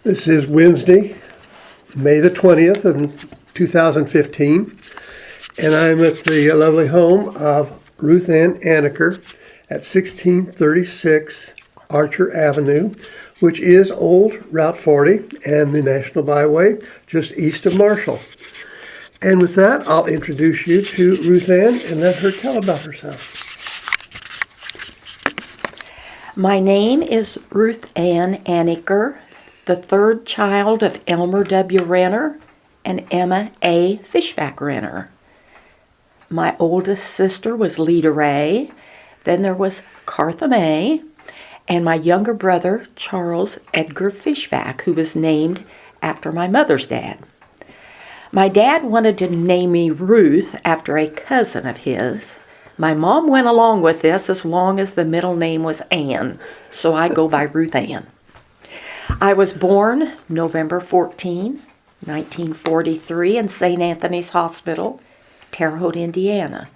This is Wednesday, May the 20th of 2015, and I'm at the lovely home of Ruth Ann Anacker at 1636 Archer Avenue, which is Old Route 40 and the National Byway just east of Marshall. And with that, I'll introduce you to Ruth Ann and let her tell about herself. My name is Ruth Ann Anacker, the third child of Elmer W. Renner and Emma A. Fishback Renner. My oldest sister was Leda Ray, then there was Cartha May, and my younger brother, Charles Edgar Fishback, who was named after my mother's dad. My dad wanted to name me Ruth after a cousin of his. My mom went along with this as long as the middle name was Ann, so I go by Ruth Ann. I was born November 14, 1943 in St. Anthony's Hospital, Terre Haute, Indiana.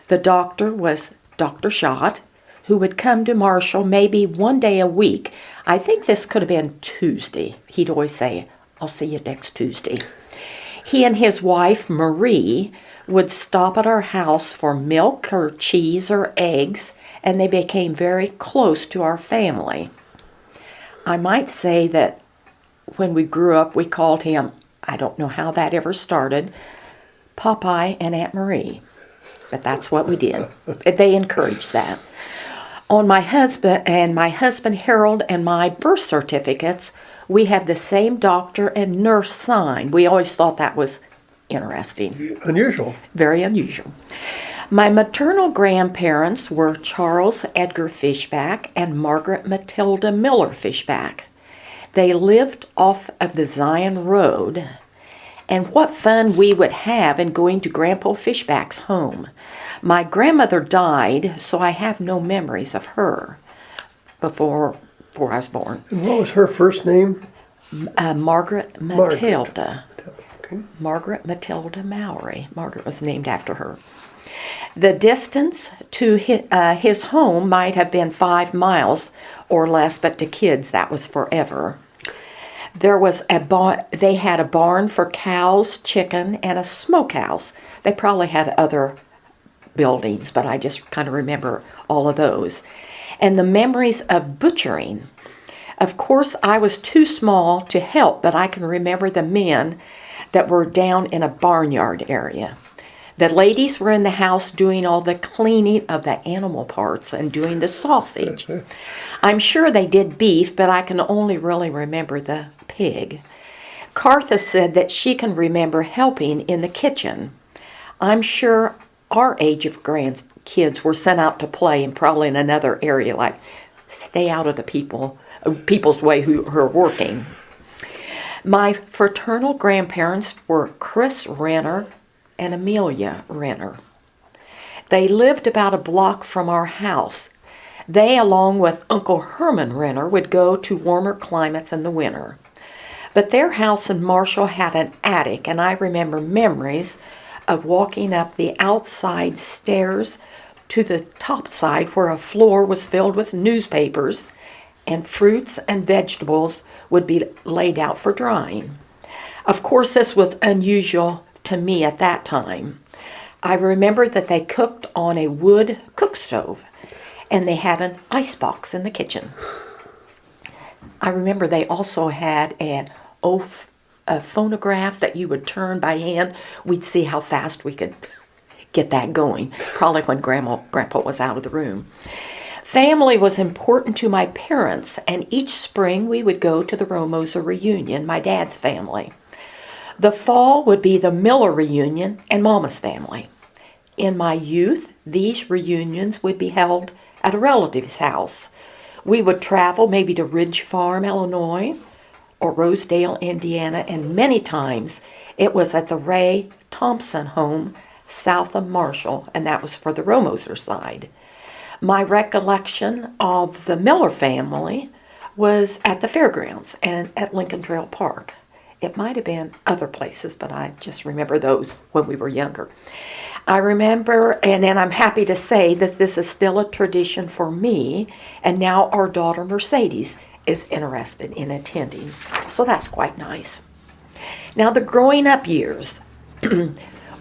The doctor was Dr. Schott, who would come to Marshall maybe one day a week. I think this could have been Tuesday. He'd always say, "I'll see you next Tuesday." He and his wife, Marie, would stop at our house for milk or cheese or eggs, and they became very close to our family. I might say that when we grew up, we called him, I don't know how that ever started, Popeye and Aunt Marie. But that's what we did. They encouraged that. On my husband Harold and my birth certificates, we have the same doctor and nurse sign. We always thought that was interesting. Unusual. Very unusual. My maternal grandparents were Charles Edgar Fishback and Margaret Matilda Miller Fishback. They lived off of the Zion Road, and what fun we would have in going to Grandpa Fishback's home. My grandmother died, so I have no memories of her before I was born. And what was her first name? Margaret Matilda. Margaret. Okay. Margaret Matilda Mowry. Margaret was named after her. The distance to his home might have been 5 miles or less, but to kids that was forever. There was they had a barn for cows, chicken, and a smokehouse. They probably had other buildings, but I just kind of remember all of those. And the memories of butchering. Of course, I was too small to help, but I can remember the men that were down in a barnyard area. The ladies were in the house doing all the cleaning of the animal parts and doing the sausage. I'm sure they did beef, but I can only really remember the pig. Cartha said that she can remember helping in the kitchen. I'm sure our age of grandkids were sent out to play and probably in another area, like stay out of the people's way who are working. My fraternal grandparents were Chris Renner and Amelia Renner. They lived about a block from our house. They, along with Uncle Herman Renner, would go to warmer climates in the winter. But their house in Marshall had an attic, and I remember memories of walking up the outside stairs to the top side where a floor was filled with newspapers and fruits and vegetables would be laid out for drying. Of course, this was unusual to me at that time. I remember that they cooked on a wood cook stove, and they had an icebox in the kitchen. I remember they also had a phonograph that you would turn by hand. We'd see how fast we could get that going, probably when Grandpa was out of the room. Family was important to my parents, and each spring we would go to the Romosa reunion, my dad's family. The fall would be the Miller reunion and Mama's family. In my youth, these reunions would be held at a relative's house. We would travel maybe to Ridge Farm, Illinois, or Rosedale, Indiana, and many times it was at the Ray Thompson home south of Marshall, and that was for the Romoser side. My recollection of the Miller family was at the fairgrounds and at Lincoln Trail Park. It might have been other places, but I just remember those when we were younger. I remember, and I'm happy to say that this is still a tradition for me and now our daughter Mercedes, is interested in attending. So that's quite nice. Now, the growing up years.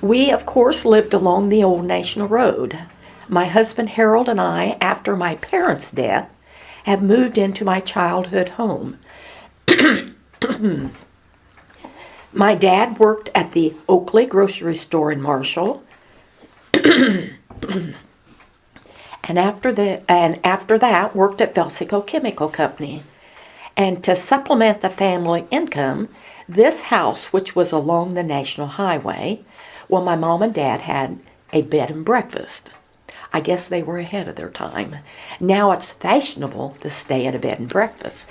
We, of course, lived along the old National Road. My husband Harold and I, after my parents' death, have moved into my childhood home. My dad worked at the Oakley grocery store in Marshall. And after that, worked at Belsico Chemical Company. And to supplement the family income, this house, which was along the National Highway, well, my mom and dad had a bed and breakfast. I guess they were ahead of their time. Now it's fashionable to stay at a bed and breakfast.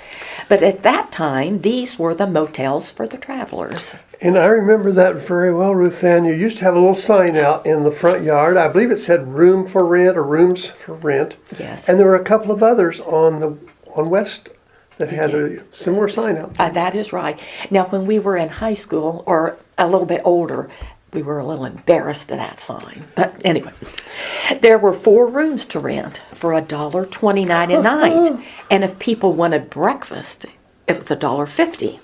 But at that time, these were the motels for the travelers. And I remember that very well, Ruth Ann. You used to have a little sign out in the front yard. I believe it said room for rent or rooms for rent. Yes. And there were a couple of others on West that had a similar sign out. That is right. Now, when we were in high school or a little bit older, we were a little embarrassed of that sign. But anyway, there were 4 rooms to rent for $1.29 a night. And if people wanted breakfast, it was $1.50.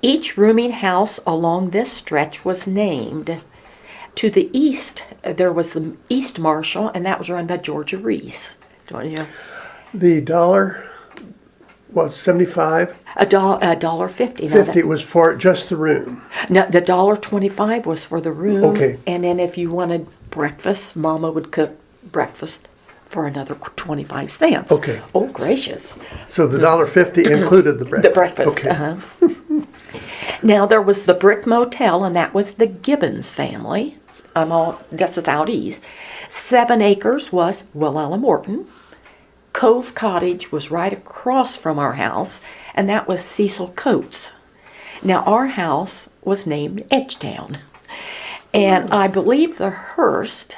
Each rooming house along this stretch was named. To the east, there was the East Marshall, and that was run by Georgia Reese. Don't you know? The dollar was 75. $1.50. 50 was for just the room. No, the $1.25 was for the room. Okay. And then if you wanted breakfast, Mama would cook breakfast for another 25 cents. Okay. Oh, gracious. So the $1.50 included the breakfast. The breakfast. Okay. Now there was the Brick Motel, and that was the Gibbons family. This is out east. 7 Acres was Willella Morton. Cove Cottage was right across from our house, and that was Cecil Coates. Now, our house was named Edgetown. And I believe the Hearst,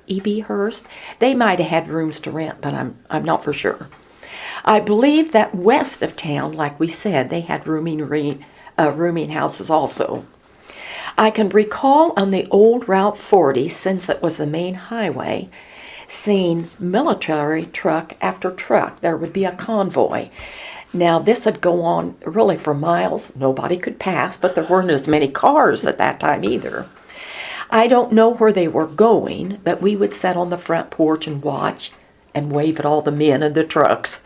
E.B. Hearst, they might have had rooms to rent, but I'm not for sure. I believe that west of town, like we said, they had rooming houses also. I can recall on the old Route 40, since it was the main highway, seeing military truck after truck. There would be a convoy. Now, this would go on really for miles. Nobody could pass, but there weren't as many cars at that time either. I don't know where they were going, but we would sit on the front porch and watch and wave at all the men in the trucks.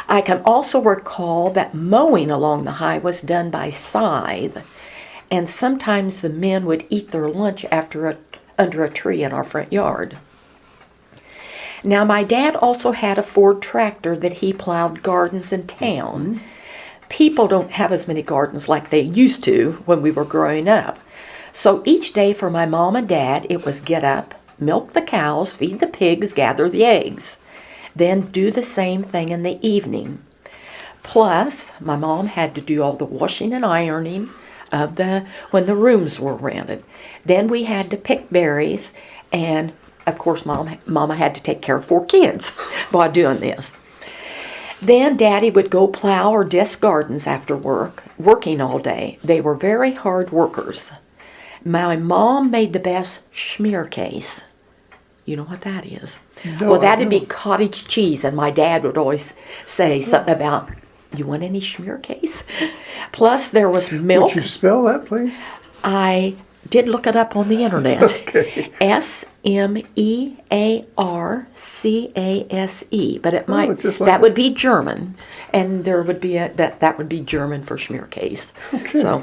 I can also recall that mowing along the highway was done by scythe, and sometimes the men would eat their lunch under a tree in our front yard. Now, my dad also had a Ford tractor that he plowed gardens in town. People don't have as many gardens like they used to when we were growing up. So each day for my mom and dad, it was get up, milk the cows, feed the pigs, gather the eggs. Then do the same thing in the evening. Plus, my mom had to do all the washing and ironing when the rooms were rented. Then we had to pick berries, and of course, Mama had to take care of 4 kids while doing this. Then Daddy would go plow or disc gardens after work, working all day. They were very hard workers. My mom made the best schmear case. You know what that is? No, well, that'd be cottage cheese, and my dad would always say something about, you want any schmear case? Plus, there was milk. Would you spell that, please? I did look it up on the internet. Okay. Schmearcase, but it might that would be German, and there would be that would be German for schmearcase. Okay. So,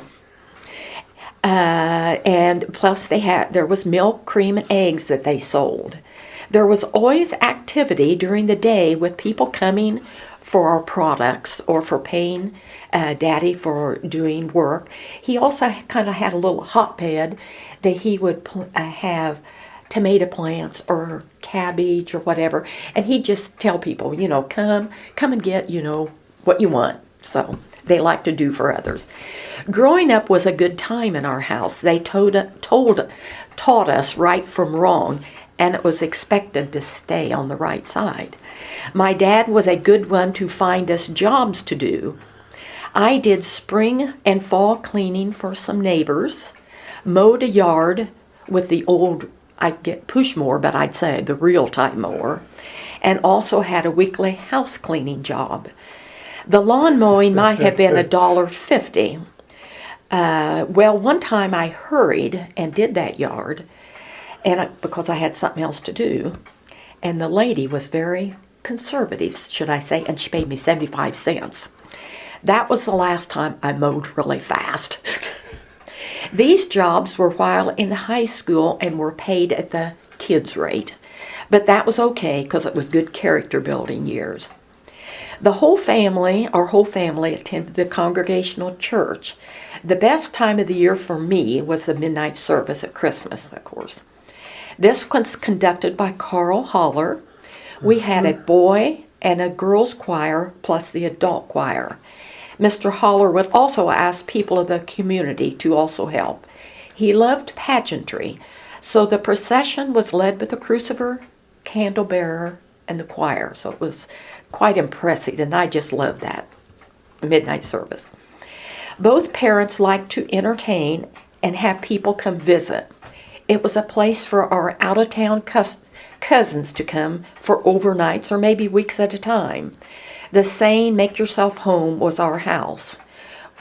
and plus there was milk, cream, and eggs that they sold. There was always activity during the day with people coming for our products or for paying Daddy for doing work. He also kind of had a little hotbed that he would have tomato plants or cabbage or whatever, and he'd just tell people, come and get, what you want. So they like to do for others. Growing up was a good time in our house. They taught us right from wrong, and it was expected to stay on the right side. My dad was a good one to find us jobs to do. I did spring and fall cleaning for some neighbors, mowed a yard with the old, I'd get push mower, but I'd say the real type mower, and also had a weekly house cleaning job. The lawn mowing might have been $1.50. Well, one time I hurried and did that yard, because I had something else to do, and the lady was very conservative, should I say, and she paid me 75 cents. That was the last time I mowed really fast. These jobs were while in the high school and were paid at the kids' rate, but that was okay because it was good character building years. Our whole family attended the Congregational Church. The best time of the year for me was the midnight service at Christmas, of course. This was conducted by Carl Holler. We had a boy and a girls choir plus the adult choir. Mr. Holler would also ask people of the community to also help. He loved pageantry, so the procession was led with the crucifer, candle bearer, and the choir. So it was quite impressive, and I just loved that midnight service. Both parents liked to entertain and have people come visit. It was a place for our out-of-town cousins to come for overnights or maybe weeks at a time. The saying, "make yourself home," was our house.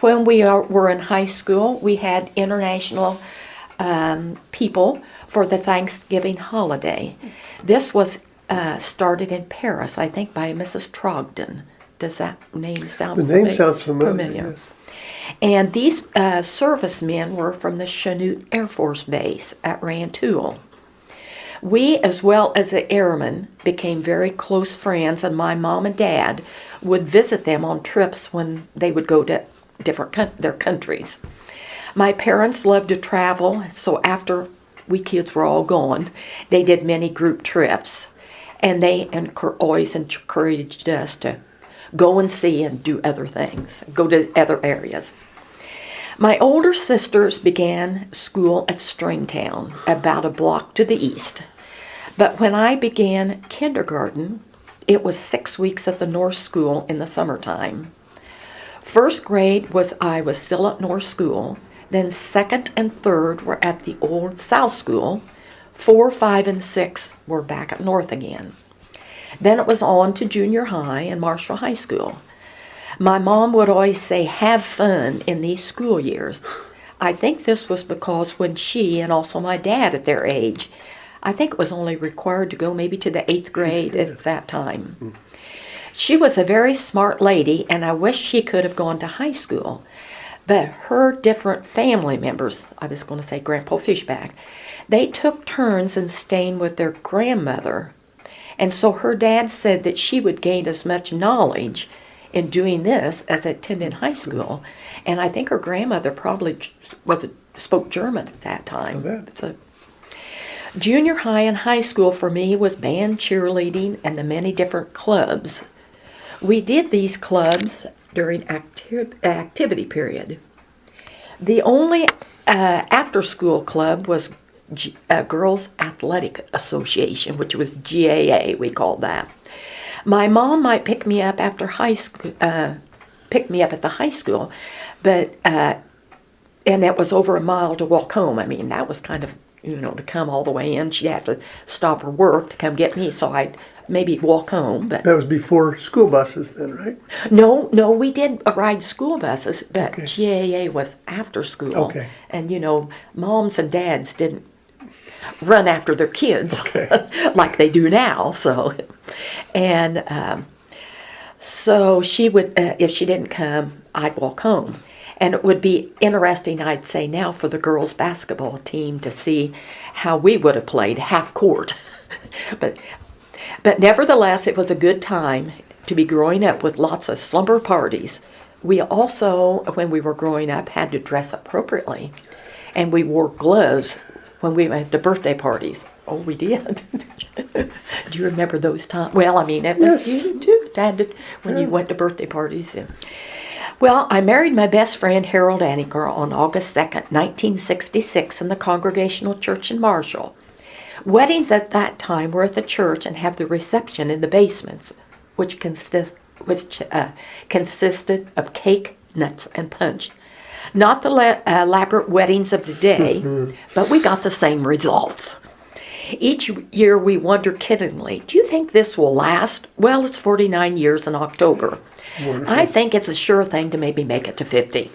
When we were in high school, we had international people for the Thanksgiving holiday. This was started in Paris, I think, by Mrs. Trogdon. Does that name sound familiar? The name sounds familiar. Yes. And these servicemen were from the Chanute Air Force Base at Rantoul. We, as well as the airmen, became very close friends, and my mom and dad would visit them on trips when they would go to their countries. My parents loved to travel, so after we kids were all gone, they did many group trips, and they always encouraged us to go and see and do other things, go to other areas. My older sisters began school at Stringtown, about a block to the east. But when I began kindergarten, it was 6 weeks at the North School in the summertime. First grade I was still at North School. Then second and third were at the old South School. 4, 5, and 6 were back at North again. Then it was on to junior high and Marshall High School. My mom would always say, "have fun in these school years." I think this was because when she and also my dad at their age, I think it was only required to go maybe to the 8th grade at that time. She was a very smart lady, and I wish she could have gone to high school. But her different family members, I was going to say Grandpa Fishback, they took turns in staying with their grandmother. And so her dad said that she would gain as much knowledge in doing this as attending high school. And I think her grandmother probably spoke German at that time. So, junior high and high school for me was band, cheerleading, and the many different clubs. We did these clubs during activity period. The only after-school club was Girls Athletic Association, which was GAA, we called that. My mom might pick me up after high school, pick me up at the high school, but and it was over a mile to walk home. I mean, that was kind of, to come all the way in. She'd have to stop her work to come get me, so I'd maybe walk home. But that was before school buses then, right? No, we did ride school buses, but Okay. GAA was after school. Okay. And, moms and dads didn't run after their kids like they do now. So, and so she would, if she didn't come, I'd walk home. And it would be interesting, I'd say now, for the girls' basketball team to see how we would have played half court. But nevertheless, it was a good time to be growing up with lots of slumber parties. We also, when we were growing up, had to dress appropriately. And we wore gloves when we went to birthday parties. Oh, we did. Do you remember those times? Well, I mean, it was you too, when you went to birthday parties. Well, I married my best friend, Harold Anacker, on August 2nd, 1966, in the Congregational Church in Marshall. Weddings at that time were at the church and have the reception in the basements, which consisted of cake, nuts, and punch. Not the elaborate weddings of today, but we got the same results. Each year we wonder kiddingly, do you think this will last? Well, it's 49 years in October. Wonderful. I think it's a sure thing to maybe make it to 50.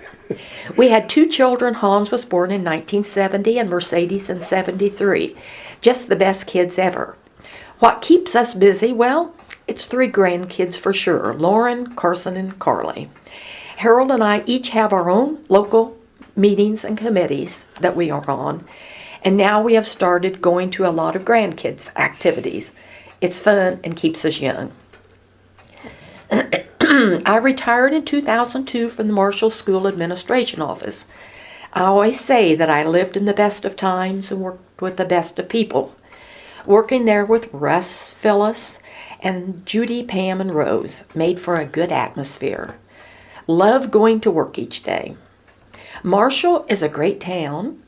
We had 2 children. Hans was born in 1970 and Mercedes in 73. Just the best kids ever. What keeps us busy? Well, it's 3 grandkids for sure, Lauren, Carson, and Carly. Harold and I each have our own local meetings and committees that we are on, and now we have started going to a lot of grandkids' activities. It's fun and keeps us young. I retired in 2002 from the Marshall School Administration Office. I always say that I lived in the best of times and worked with the best of people. Working there with Russ, Phyllis, and Judy, Pam, and Rose made for a good atmosphere. Love going to work each day. Marshall is a great town,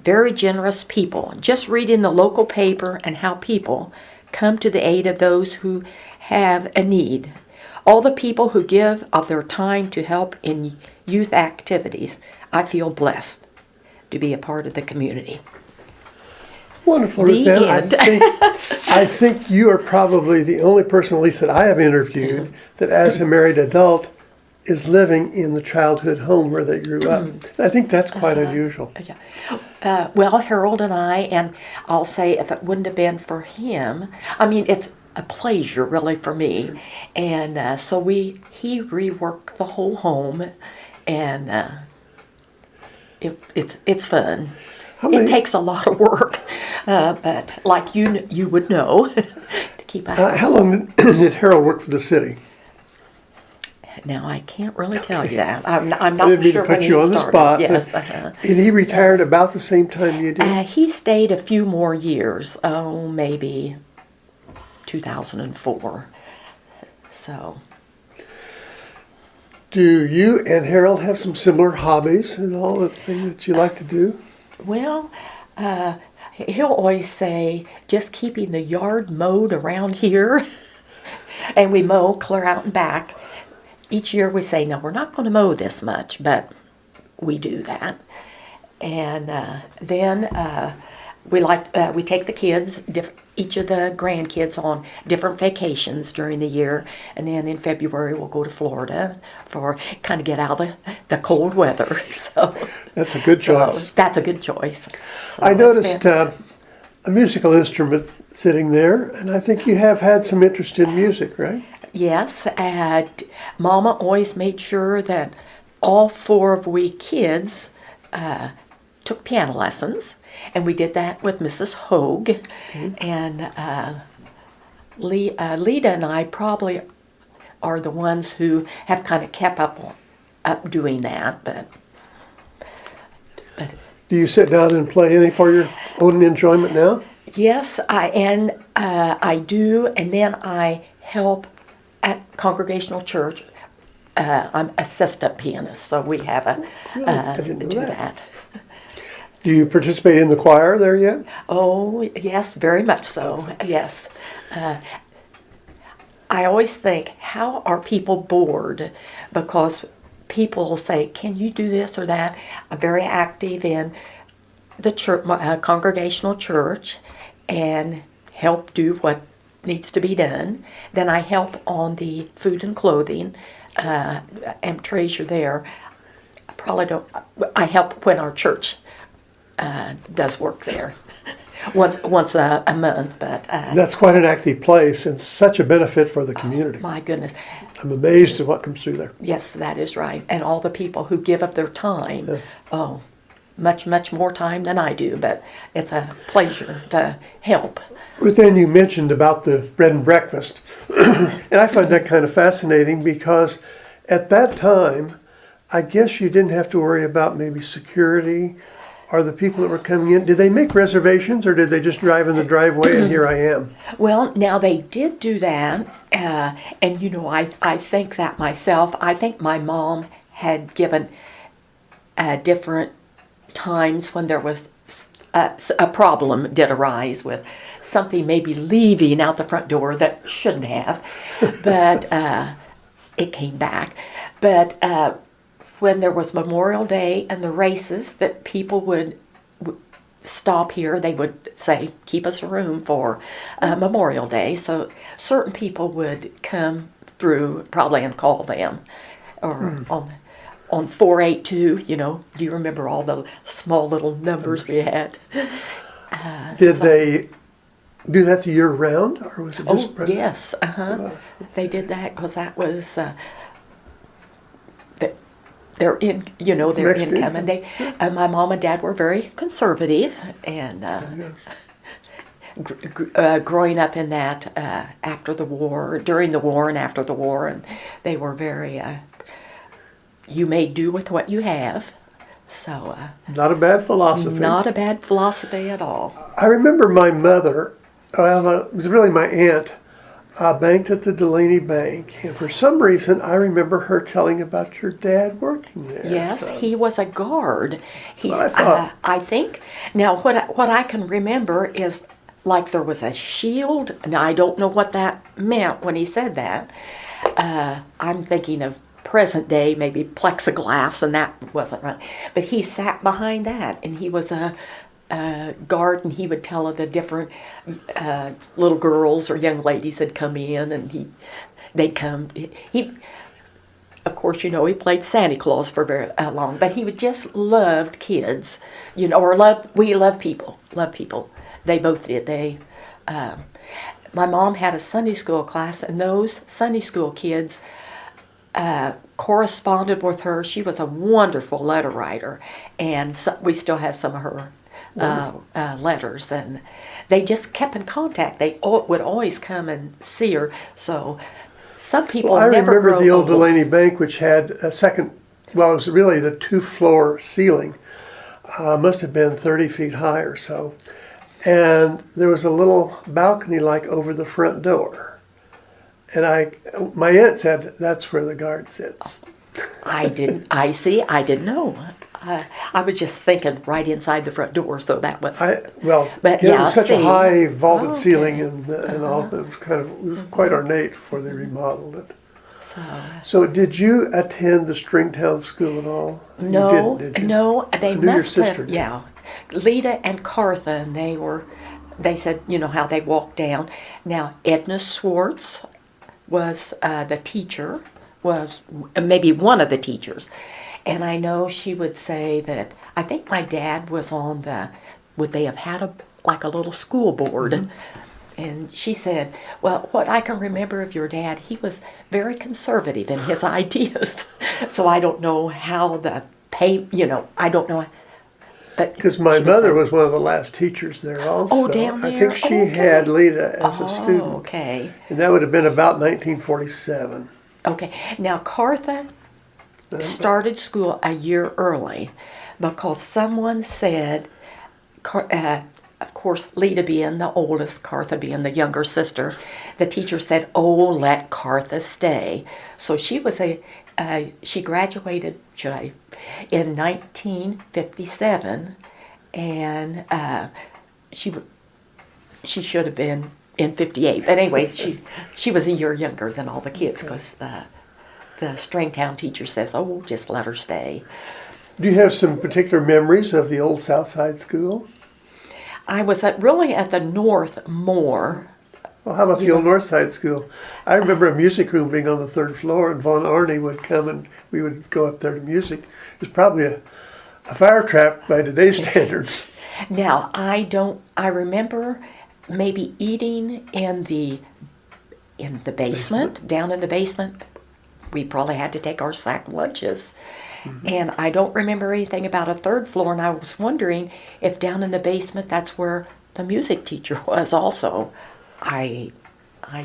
very generous people. Just reading the local paper and how people come to the aid of those who have a need. All the people who give of their time to help in youth activities. I feel blessed to be a part of the community. Wonderful, The Ruth Ann. end. I think you are probably the only person, at least that I have interviewed, that as a married adult is living in the childhood home where they grew up. I think that's quite unusual. Well, Harold and and I'll say if it wouldn't have been for him, I mean, it's a pleasure really for me. And so he reworked the whole home, and it's fun. It takes a lot of work, but like you would know, to keep a house. How long did Harold work for the city? Now I can't really tell you that. I'm I not didn't mean sure to put when you he on the started. spot. Yes. And he retired about the same time you did? He stayed a few more years. Oh, maybe 2004. So. Do you and Harold have some similar hobbies and all the things that you like to do? Well, he'll always say, just keeping the yard mowed around here. And we mow clear out and back. Each year we say, no, we're not going to mow this much, but we do that. And then we take the kids, each of the grandkids, on different vacations during the year. And then in February we'll go to Florida for kind of get out of the cold weather. So that's a good choice. That's a good choice. So I noticed a musical instrument sitting there, and I think you have had some interest in music, right? Yes, Mama always made sure that all 4 of we kids took piano lessons, and we did that with Mrs. Hogue. Mm-hmm. And Lita and I probably are the ones who have kind of kept up doing that, but do you sit down and play any for your own enjoyment now? Yes, I do, and then I help at Congregational Church. I'm assistant pianist, so we have do that. Do you participate in the choir there yet? Oh, yes, very much so, yes. I always think, how are people bored? Because people will say, can you do this or that? I'm very active in the church, Congregational Church, and help do what needs to be done. Then I help on the food and clothing. I'm treasurer there. I help when our church does work there once a month. But that's quite an active place and such a benefit for the community. My goodness. I'm amazed at what comes through there. Yes, that is right. And all the people who give up their time. Yeah. Much more time than I do, but it's a pleasure to help. Ruth Ann, you mentioned about the bread and breakfast, and I find that kind of fascinating because at that time, I guess you didn't have to worry about maybe security or the people that were coming in. Did they make reservations or did they just drive in the driveway and here I am? Well, now they did do that, and I think that myself. I think my mom had given different times when there was a problem did arise with something maybe leaving out the front door that shouldn't have, but it came back. But when there was Memorial Day and the races, that people would stop here. They would say, keep us a room for Memorial Day. So certain people would come through probably and call them. Or on 482, you know, do you remember all the small little numbers we had? Did they do that the year round, or was it just? Oh, yes, They did that because that was their their Next income, and they, my mom and dad were very conservative, and growing up in that after the war, during the war, and after the war, and they were very. You may do with what you have, so. Not a bad philosophy. Not a bad philosophy at all. I remember my mother, well, it was really my aunt, banked at the Delaney Bank. And for some reason, I remember her telling about your dad working there. Yes, so. he was a guard. He's, Well, I thought. I think, now what I can remember is like there was a shield. Now, I don't know what that meant when he said that. I'm thinking of present day, maybe plexiglass, and that wasn't right. But he sat behind that, and he was a guard, and he would tell of the different little girls or young ladies that come in, and they'd come. He, of course, you know, he played Santa Claus for very long, but he would just loved kids, you know, or we love people. They both did. My mom had a Sunday school class, and those Sunday school kids corresponded with her. She was a wonderful letter writer, and we still have some of her letters, and they just kept in contact. They would always come and see her. So some people I never remember grow the old old. Delaney Bank, which had a second, well, it was really the 2-floor ceiling. Must have been 30 feet high or so. And there was a little balcony like over the front door. And my aunt said that's where the guard sits. I didn't know. I was just thinking right inside the front door, so that was. But But it yeah, was such a see. high vaulted Okay. ceiling and all. It was quite ornate before they remodeled it. So, So did you attend the Stringtown School at all? no, You didn't, did you? no, they I knew your must sister have. did. Yeah, Lita and Cartha, and they said, you know how they walked down. Now Edna Swartz was the teacher, was maybe one of the teachers, and I know she would say that I think my dad was on would they have had like a little school board. Mm-hmm. And she said, well, what I can remember of your dad, he was very conservative in his ideas. So I don't know how I don't know. But Because my she would mother say- was one of the last teachers there also. Oh, down I there? think she Okay. had Lita as a student. Okay. And that would have been about 1947. Okay. Now, Cartha started school a year early because someone said, of course, Lita being the oldest, Cartha being the younger sister, the teacher said, oh, let Cartha stay. So she was she graduated, in 1957, and she should have been in 58. But anyway, she was a year younger than all the kids because the Stringtown teacher says, oh, just let her stay. Do you have some particular memories of the old Southside School? I was really at the North more. Well, how about the old Northside School? I remember a music room being on the 3rd floor, and Von Arnie would come and we would go up there to music. It was probably a fire trap by today's standards. Now, I remember maybe eating in the basement, down in the basement. We probably had to take our sack lunches. Mm-hmm. And I don't remember anything about a 3rd floor, and I was wondering if down in the basement that's where the music teacher was also. I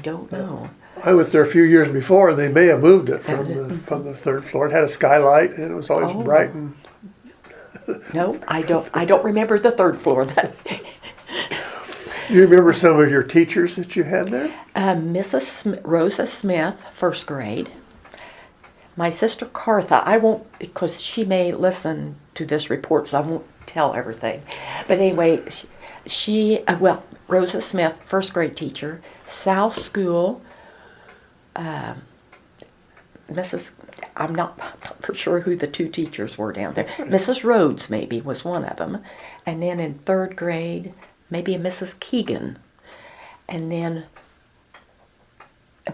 don't know. I went there a few years before, and they may have moved it from the 3rd floor. It had a skylight, and it was always bright and. No, I don't remember the 3rd floor. Do you remember some of your teachers that you had there? Mrs. Rosa Smith, 1st grade. My sister Cartha, I won't, because she may listen to this report, so I won't tell everything. But anyway, Rosa Smith, 1st grade teacher. South School, I'm not for sure who the two teachers were down there. Mrs. Rhodes maybe was one of them. And then in third grade, maybe a Mrs. Keegan. And then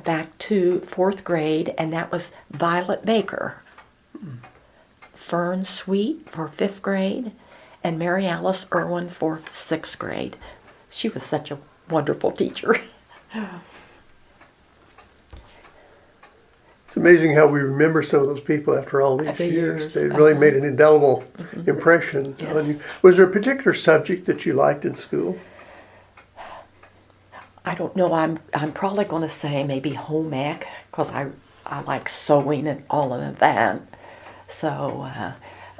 back to fourth grade, and that was Violet Baker. Fern Sweet for fifth grade, and Mary Alice Irwin for sixth grade. She was such a wonderful teacher. It's amazing how we remember some of those people after all these years. They really made an indelible impression on you. Was there a particular subject that you liked in school? I don't know. I'm probably going to say maybe home ec, because I like sewing and all of that. So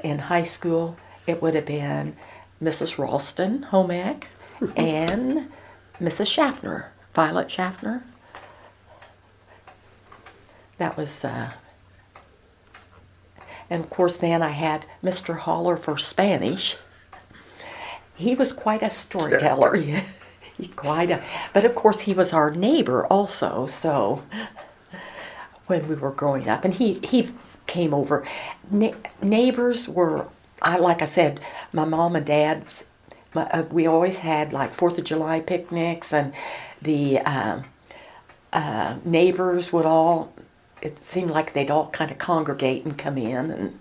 in high school, it would have been Mrs. Ralston, home ec, and Mrs. Schaffner, Violet Schaffner. That was, and of course then I had Mr. Holler for Spanish. He was quite a storyteller. But of course he was our neighbor also, so when we were growing up. And he came over. Neighbors were, like I said, my mom and dad's, we always had like 4th of July picnics, and the neighbors would all, it seemed like they'd all kind of congregate and come in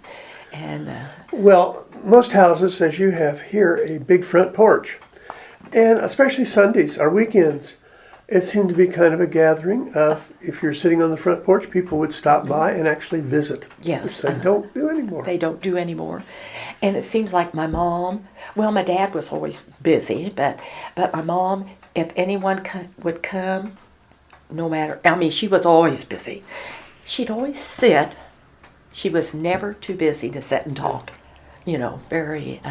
and Well, most houses, as you have here, a big front porch. And especially Sundays, our weekends, it seemed to be kind of a gathering of, if you're sitting on the front porch, people would stop by and actually visit. Yes. Which they don't do anymore. They don't do anymore. And it seems like my mom, well, my dad was always busy, but my mom, if anyone would come, no matter, I mean, she was always busy. She'd always sit. She was never too busy to sit and talk. Very...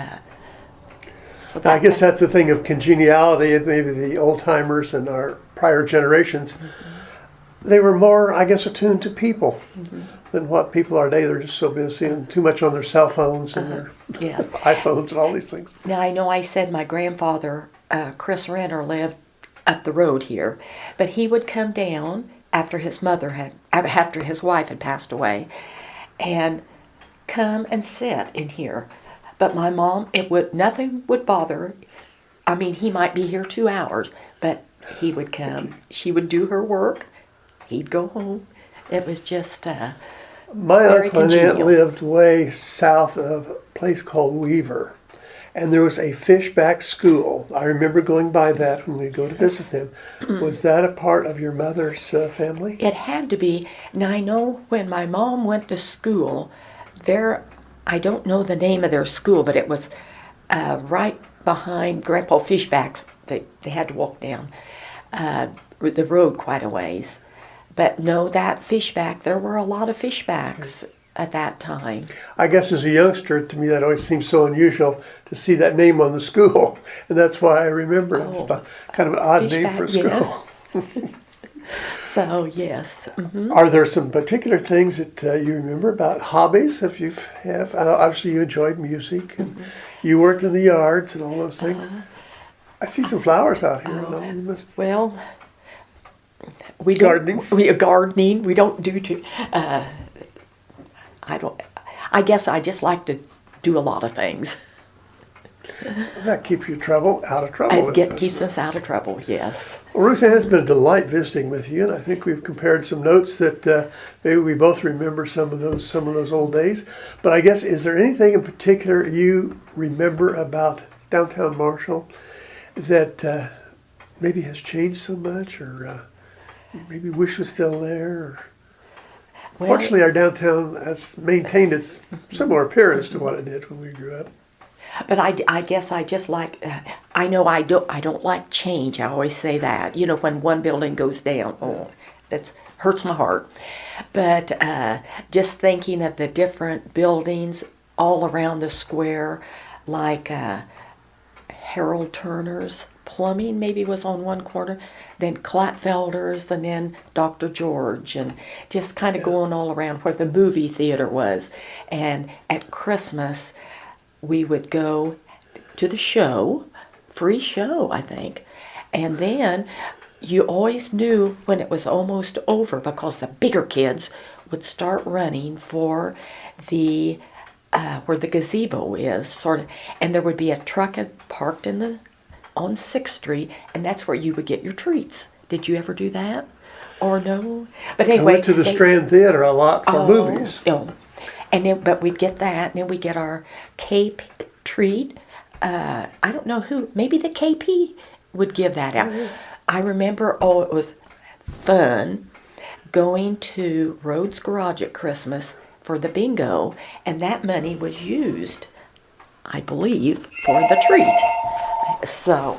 So I guess that's the thing of congeniality, and maybe the old timers and our prior generations, they were more, I guess, attuned to people than what people are today. They're just so busy and too much on their cell phones and their iPhones and all these things. Now, I know I said my grandfather, Chris Renner, lived up the road here, but he would come down after his wife had passed away, and come and sit in here. But my mom, nothing would bother. I mean, he might be here 2 hours, but he would come. She would do her work. He'd go home. It was just My very uncle and aunt congenial. lived way south of a place called Weaver, and there was a fishback school. I remember going by that when we'd go to visit them. Was that a part of your mother's family? It had to be. Now, I know when my mom went to school, I don't know the name of their school, but it was right behind Grandpa Fishback's. They had to walk down the road quite a ways. But no, that Fishback, there were a lot of Fishbacks at that time. I guess as a youngster, to me that always seems so unusual to see that name on the school, and that's why I remember it. It's kind of an odd name for a school. Yeah. So, yes. Are there some particular things that you remember about hobbies? Obviously you enjoyed music, and you worked in the yards and all those things. I see some flowers out here. You must... Well, we Gardening? Gardening. We don't do too. I guess I just like to do a lot of things. That keeps you out of trouble. Keeps us out of trouble. Yes. Well, Ruth Ann, it's been a delight visiting with you, and I think we've compared some notes that maybe we both remember some of those old days. But I guess, is there anything in particular you remember about downtown Marshall that maybe has changed so much, or you maybe wish was still there? Or... Well, Fortunately, our downtown has maintained its similar appearance to what it did when we grew up. But I guess I just like, I know I don't like change. I always say that. When one building goes down, that hurts my heart. But just thinking of the different buildings all around the square, like Harold Turner's Plumbing maybe was on one corner, then Clatfelder's, and then Dr. George, and just kind of going all around where the movie theater was. And at Christmas, we would go to the show, free show, I think. And then you always knew when it was almost over, because the bigger kids would start running for the where the gazebo is, sort of, and there would be a truck parked on 6th Street, and that's where you would get your treats. Did you ever do that, or no? But I anyway, went to the Strand Theater a lot for movies. Oh, and then, but we'd get that, and then we get our Cape treat. I don't know who, maybe the KP would give that out. I remember, it was fun going to Rhodes Garage at Christmas for the bingo, and that money was used, I believe, for the treat. So,